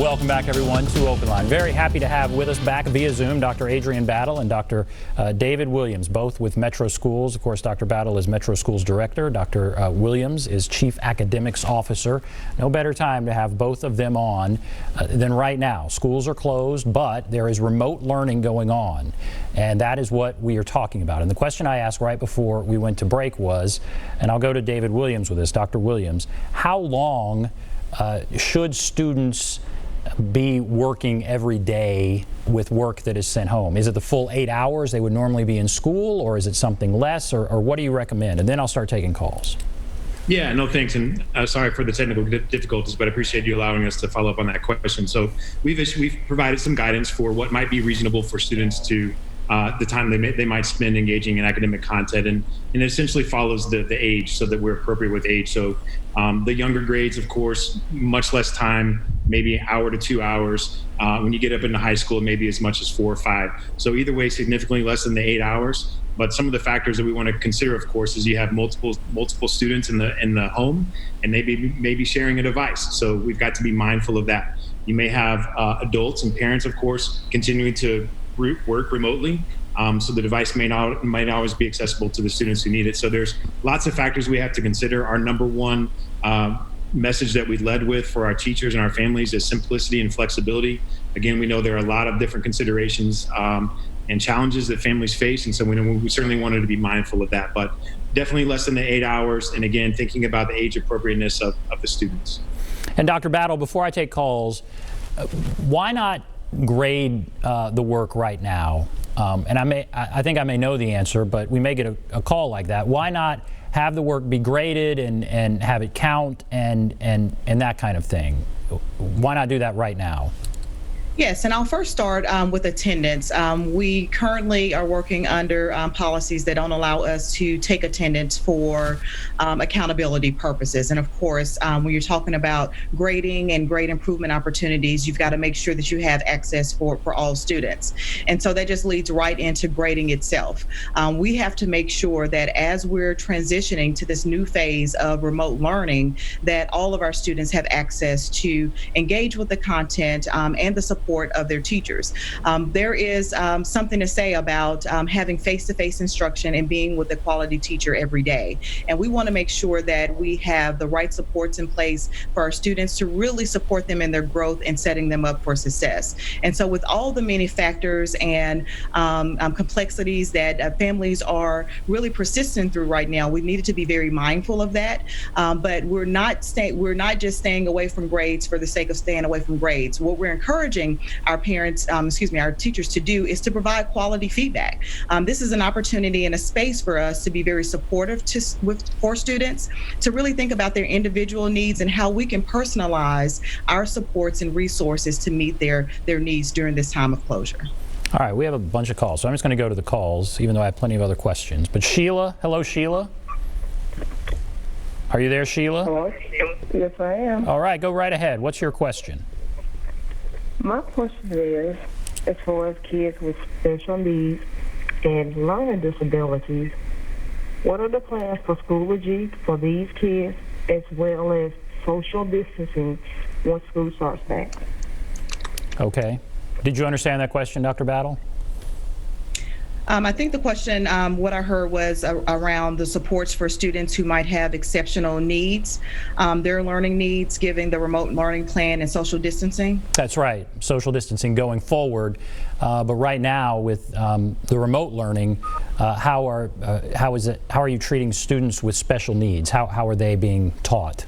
Welcome back, everyone, to OpenLine. Very happy to have with us back via Zoom Dr. Adrienne Battle and Dr. David Williams, both with Metro Schools. Of course, Dr. Battle is Metro Schools Director. Dr. Williams is Chief Academics Officer. No better time to have both of them on than right now. Schools are closed, but there is remote learning going on, and that is what we are talking about. And the question I asked right before we went to break was, and I'll go to David Williams with this, Dr. Williams, how long should students be working every day with work that is sent home? Is it the full 8 hours they would normally be in school, or is it something less, or what do you recommend? And then I'll start taking calls. Yeah, no, thanks. And sorry for the technical difficulties, but I appreciate you allowing us to follow up on that question. So we've provided some guidance for what might be reasonable for students to the time they might spend engaging in academic content, and it essentially follows the age so that we're appropriate with age. So the younger grades, of course, much less time, maybe an hour to 2 hours. When you get up into high school, maybe as much as 4 or 5. So either way, significantly less than the 8 hours. But some of the factors that we want to consider, of course, is you have multiple students in the home, and they may be sharing a device. So we've got to be mindful of that. You may have adults and parents, of course, continuing to work remotely. So the device might not always be accessible to the students who need it. So there's lots of factors we have to consider. Our number one message that we led with for our teachers and our families is simplicity and flexibility. Again, we know there are a lot of different considerations and challenges that families face, and so we certainly wanted to be mindful of that, but definitely less than the 8 hours, and again, thinking about the age appropriateness of the students. And Dr. Battle, before I take calls, why not grade the work right now? And I think I may know the answer, but we may get a call like that. Why not have the work be graded and have it count and that kind of thing? Why not do that right now? Yes, and I'll first start with attendance. We currently are working under policies that don't allow us to take attendance for accountability purposes. And of course, when you're talking about grading and grade improvement opportunities, you've got to make sure that you have access for all students. And so that just leads right into grading itself. We have to make sure that as we're transitioning to this new phase of remote learning, that all of our students have access to engage with the content and the support of their teachers. There is something to say about having face-to-face instruction and being with a quality teacher every day. And we want to make sure that we have the right supports in place for our students to really support them in their growth and setting them up for success. And so with all the many factors and complexities that families are really persistent through right now, we needed to be very mindful of that. But we're not just staying away from grades for the sake of staying away from grades. What we're encouraging our parents, our teachers to do is to provide quality feedback. This is an opportunity and a space for us to be very supportive for students, to really think about their individual needs and how we can personalize our supports and resources to meet their needs during this time of closure. All right, we have a bunch of calls, so I'm just going to go to the calls, even though I have plenty of other questions. But Sheila, hello, Sheila. Are you there, Sheila? Hello. Yes, I am. All right, go right ahead. What's your question? My question is, as far as kids with special needs and learning disabilities, what are the plans for Schoology for these kids, as well as social distancing once school starts back? Okay. Did you understand that question, Dr. Battle? I think the question, what I heard was around the supports for students who might have exceptional needs, their learning needs, given the remote learning plan and social distancing. That's right, social distancing going forward. But right now, with the remote learning, how are you treating students with special needs? How are they being taught?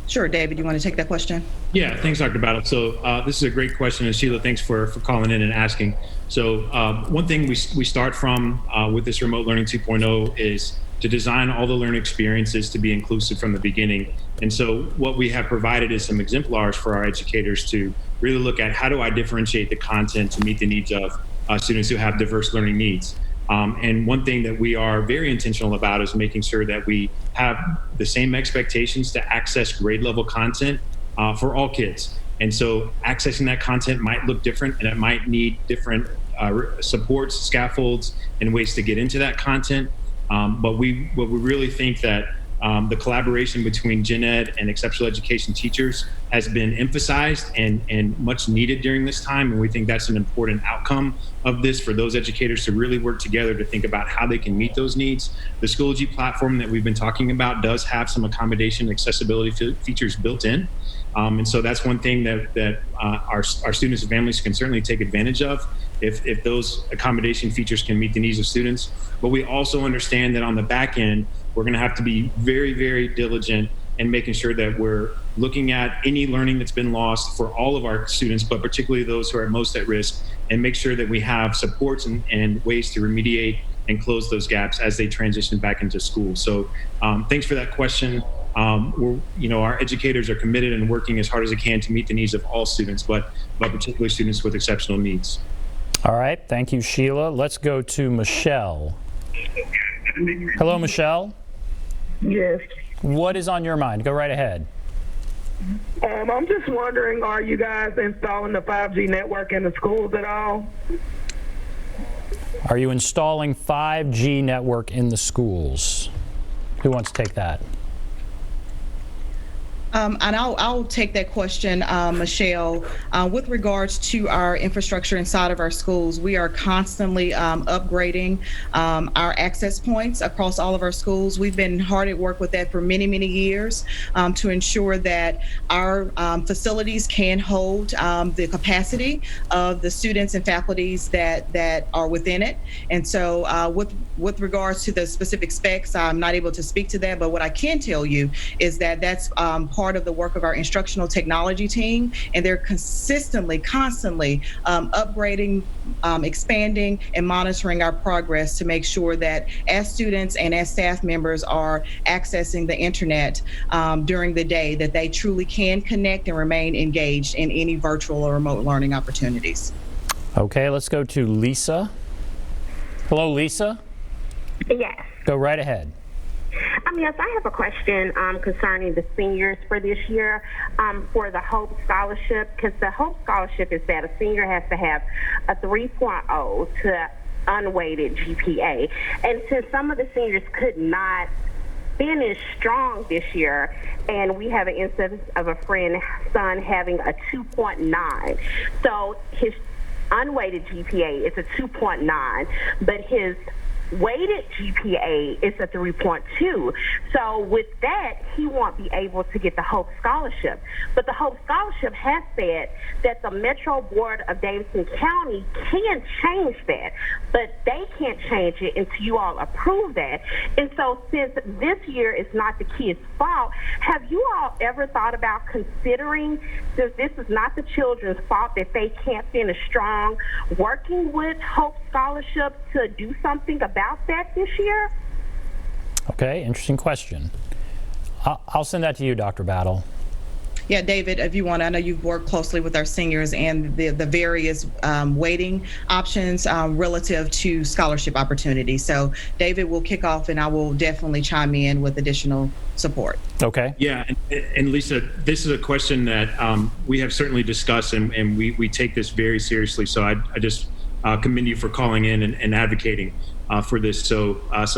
Sure, David, you want to take that question? Yeah, thanks, Dr. Battle. So this is a great question, and Sheila, thanks for calling in and asking. So one thing we start from with this Remote Learning 2.0 is to design all the learning experiences to be inclusive from the beginning. And so what we have provided is some exemplars for our educators to really look at how do I differentiate the content to meet the needs of students who have diverse learning needs. And one thing that we are very intentional about is making sure that we have the same expectations to access grade level content for all kids. And so accessing that content might look different, and it might need different supports, scaffolds, and ways to get into that content. But we really think that the collaboration between gen ed and exceptional education teachers has been emphasized and much needed during this time. And we think that's an important outcome of this for those educators to really work together to think about how they can meet those needs. The Schoology platform that we've been talking about does have some accommodation and accessibility features built in. And so that's one thing that our students and families can certainly take advantage of if those accommodation features can meet the needs of students. But we also understand that on the back end, we're going to have to be very, very diligent in making sure that we're looking at any learning that's been lost for all of our students, but particularly those who are most at risk, and make sure that we have supports and ways to remediate and close those gaps as they transition back into school. So thanks for that question. Our educators are committed and working as hard as they can to meet the needs of all students, but particularly students with exceptional needs. All right, thank you, Sheila. Let's go to Michelle. Hello, Michelle. Yes. What is on your mind? Go right ahead. I'm just wondering, are you guys installing the 5G network in the schools at all? Are you installing 5G network in the schools? Who wants to take that? And I'll take that question, Michelle. With regards to our infrastructure inside of our schools, we are constantly upgrading our access points across all of our schools. We've been hard at work with that for many, many years to ensure that our facilities can hold the capacity of the students and faculties that are within it. And so with regards to the specific specs, I'm not able to speak to that, but what I can tell you is that that's part of the work of our instructional technology team, and they're constantly upgrading, expanding, and monitoring our progress to make sure that as students and as staff members are accessing the internet during the day, that they truly can connect and remain engaged in any virtual or remote learning opportunities. Okay, let's go to Lisa. Hello, Lisa. Yes. Go right ahead. Yes, I have a question concerning the seniors for this year for the Hope Scholarship, because the Hope Scholarship is that a senior has to have a 3.0 to unweighted GPA. And since some of the seniors could not finish strong this year, and we have an instance of a friend's son having a 2.9. So his unweighted GPA is a 2.9, but his weighted GPA is a 3.2. So with that, he won't be able to get the Hope Scholarship. But the Hope Scholarship has said that the Metro Board of Davidson County can change that, but they can't change it until you all approve that. And so since this year is not the kids' fault, have you all ever thought about considering, since this is not the children's fault that they can't finish strong, working with Hope Scholarship to do something about that this year? Okay, interesting question. I'll send that to you, Dr. Battle. Yeah, David, if you want, I know you've worked closely with our seniors and the various weighting options relative to scholarship opportunities. So David will kick off, and I will definitely chime in with additional support. Okay. Yeah, and Lisa, this is a question that we have certainly discussed, and we take this very seriously. So I just commend you for calling in and advocating for this. So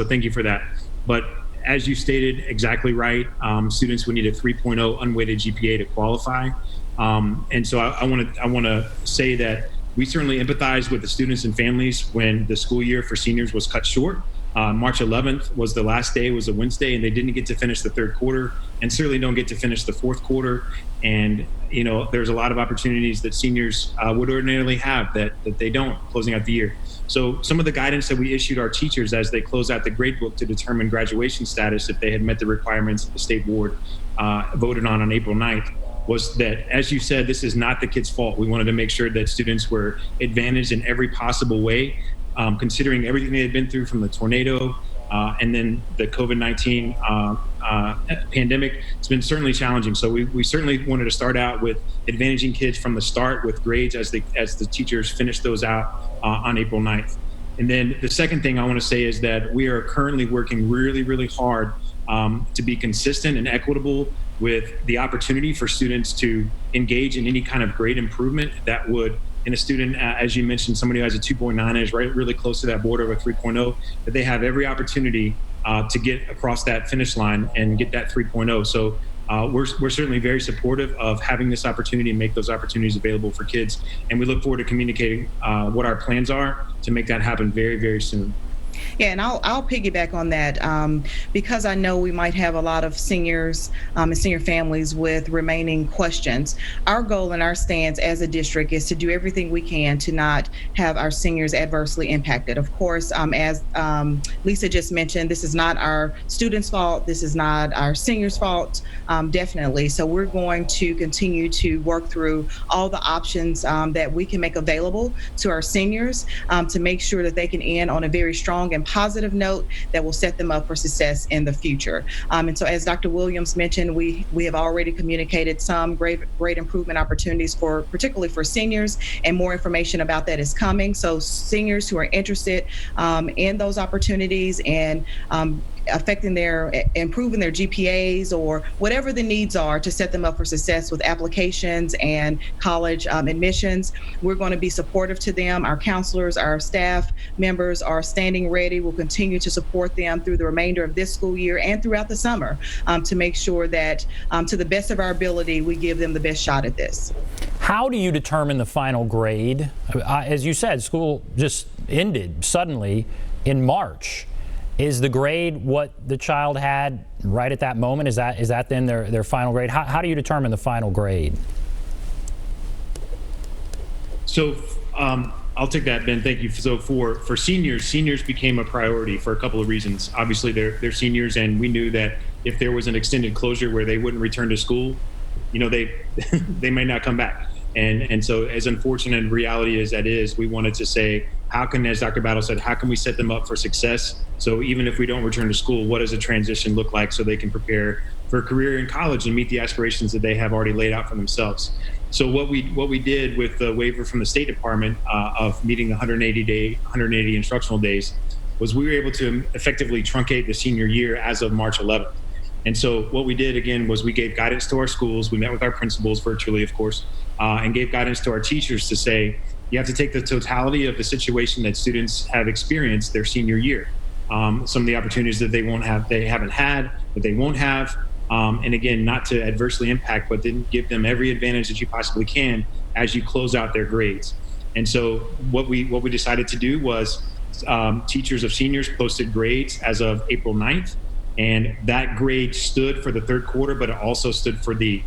thank you for that. But as you stated, exactly right. Students would need a 3.0 unweighted GPA to qualify. And so I want to say that we certainly empathize with the students and families when the school year for seniors was cut short. March 11th was the last day, was a Wednesday, and they didn't get to finish the third quarter, and certainly don't get to finish the fourth quarter. And there's a lot of opportunities that seniors would ordinarily have that they don't closing out the year. So some of the guidance that we issued our teachers as they close out the grade book to determine graduation status, if they had met the requirements that the state board voted on April 9th, was that, as you said, this is not the kids' fault. We wanted to make sure that students were advantaged in every possible way, considering everything they had been through from the tornado and then the COVID-19 pandemic. It's been certainly challenging. So we certainly wanted to start out with advantaging kids from the start with grades as the teachers finish those out on April 9th. And then the second thing I want to say is that we are currently working really, really hard to be consistent and equitable with the opportunity for students to engage in any kind of grade improvement that would, in a student, as you mentioned, somebody who has a 2.9 is right really close to that border of a 3.0, that they have every opportunity to get across that finish line and get that 3.0. So we're certainly very supportive of having this opportunity and make those opportunities available for kids. And we look forward to communicating what our plans are to make that happen very, very soon. Yeah, and I'll piggyback on that because I know we might have a lot of seniors and senior families with remaining questions. Our goal and our stance as a district is to do everything we can to not have our seniors adversely impacted. Of course, as Lisa just mentioned, this is not our students' fault. This is not our seniors' fault, definitely. So we're going to continue to work through all the options that we can make available to our seniors to make sure that they can end on a very strong and positive note that will set them up for success in the future. And so, as Dr. Williams mentioned, we have already communicated some great improvement opportunities particularly for seniors, and more information about that is coming. So seniors who are interested in those opportunities and improving their GPAs or whatever the needs are to set them up for success with applications and college admissions, we're going to be supportive to them. Our counselors, our staff members are standing ready. We'll continue to support them through the remainder of this school year and throughout the summer to make sure that to the best of our ability, we give them the best shot at this. How do you determine the final grade? As you said, school just ended suddenly in March. Is the grade what the child had right at that moment? Is that then their final grade? How do you determine the final grade? So I'll take that, Ben. Thank you. So for seniors became a priority for a couple of reasons. Obviously, they're seniors, and we knew that if there was an extended closure where they wouldn't return to school, they may not come back. And so as unfortunate in reality as that is, we wanted to say, how can, as Dr. Battle said, how can we set them up for success? So even if we don't return to school, what does a transition look like so they can prepare for a career in college and meet the aspirations that they have already laid out for themselves? So what we did with the waiver from the State Department of meeting the 180 instructional days was we were able to effectively truncate the senior year as of March 11th. And so what we did, again, was we gave guidance to our schools. We met with our principals virtually, of course, and gave guidance to our teachers to say, you have to take the totality of the situation that students have experienced their senior year. Some of the opportunities that they haven't had, that they won't have. And again, not to adversely impact, but then give them every advantage that you possibly can as you close out their grades. And so what we decided to do was teachers of seniors posted grades as of April 9th. And that grade stood for the third quarter, but it also stood for the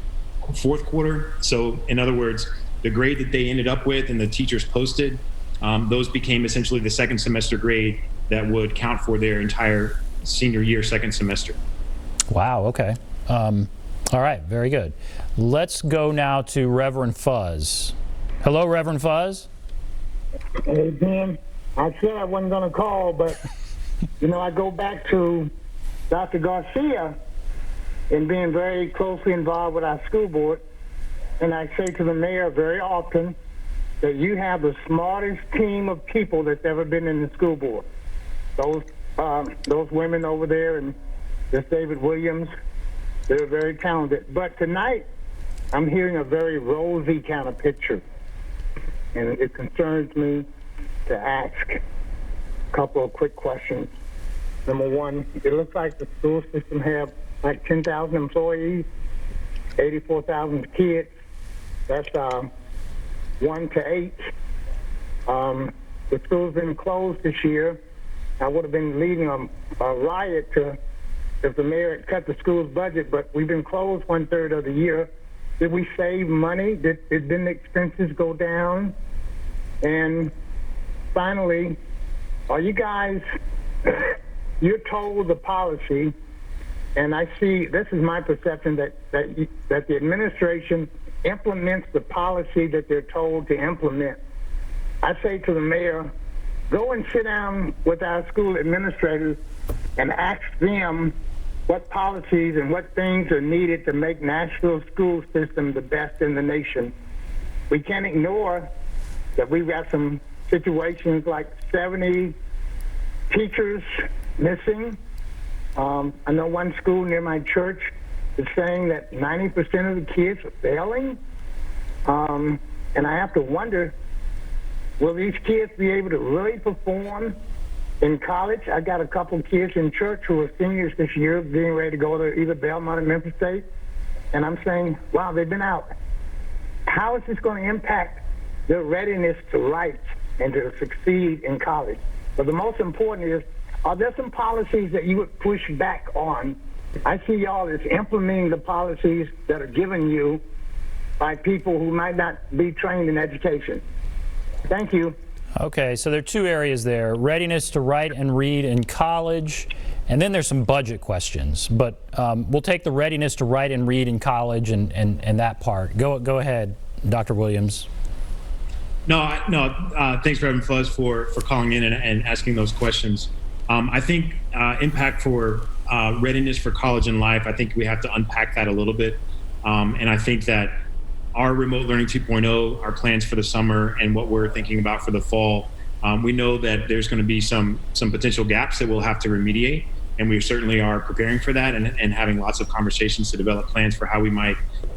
fourth quarter. So in other words, the grade that they ended up with and the teachers posted, those became essentially the second semester grade that would count for their entire senior year, second semester. Wow, okay. All right, very good. Let's go now to Reverend Fuzz. Hello, Reverend Fuzz. Hey, Ben, I said I wasn't going to call, but, I go back to Dr. Garcia and being very closely involved with our school board. And I say to the mayor very often that you have the smartest team of people that's ever been in the school board. Those women over there and this David Williams, they're very talented. But tonight, I'm hearing a very rosy kind of picture. And it concerns me to ask a couple of quick questions. Number one, it looks like the school system have like 10,000 employees, 84,000 kids. That's 1 to 8. The school's been closed this year. I would have been leading a riot if the mayor had cut the school's budget, but we've been closed 1/3 of the year. Did we save money? Didn't the expenses go down? And finally, are you guys, you're told the policy, and I see, this is my perception, that the administration implements the policy that they're told to implement. I say to the mayor, go and sit down with our school administrators and ask them what policies and what things are needed to make Nashville's school system the best in the nation. We can't ignore that we've got some situations like 70 teachers missing. I know one school near my church is saying that 90% of the kids are failing. And I have to wonder, will these kids be able to really perform In college, I got a couple kids in church who are seniors this year, getting ready to go to either Belmont or Memphis State. And I'm saying, wow, they've been out. How is this going to impact their readiness to write and to succeed in college? But the most important is, are there some policies that you would push back on? I see y'all as implementing the policies that are given you by people who might not be trained in education. Thank you. Okay, so there are two areas there: readiness to write and read in college, and then there's some budget questions. But we'll take the readiness to write and read in college and that part. Go ahead, Dr. Williams. Thanks, Reverend Fuzz, for calling in and asking those questions. I think impact for readiness for college and life, I think we have to unpack that a little bit. And I think that our Remote Learning 2.0, our plans for the summer, and what we're thinking about for the fall, we know that there's going to be some potential gaps that we'll have to remediate. And we certainly are preparing for that and having lots of conversations to develop plans for how we might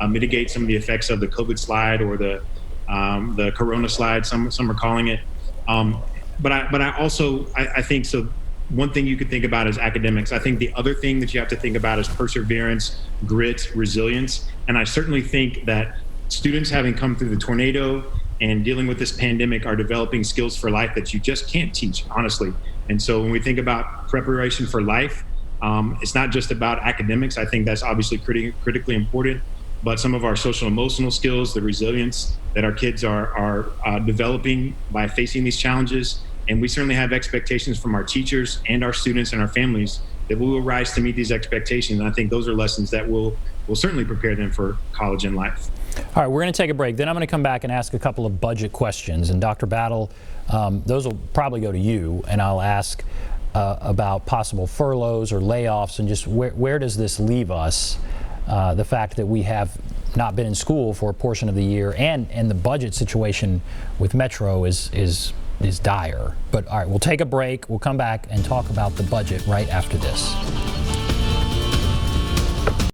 mitigate some of the effects of the COVID slide or the Corona slide, some are calling it. But I think so. One thing you could think about is academics. I think the other thing that you have to think about is perseverance, grit, resilience. And I certainly think that students, having come through the tornado and dealing with this pandemic, are developing skills for life that you just can't teach, honestly. And so when we think about preparation for life, it's not just about academics. I think that's obviously critically important, but some of our social emotional skills, the resilience that our kids are developing by facing these challenges. And we certainly have expectations from our teachers and our students and our families that we will rise to meet these expectations. And I think those are lessons that will certainly prepare them for college and life. All right, we're going to take a break. Then I'm going to come back and ask a couple of budget questions. And Dr. Battle, those will probably go to you. And I'll ask about possible furloughs or layoffs and just where does this leave us? The fact that we have not been in school for a portion of the year and the budget situation with Metro is dire. But all right, we'll take a break. We'll come back and talk about the budget right after this.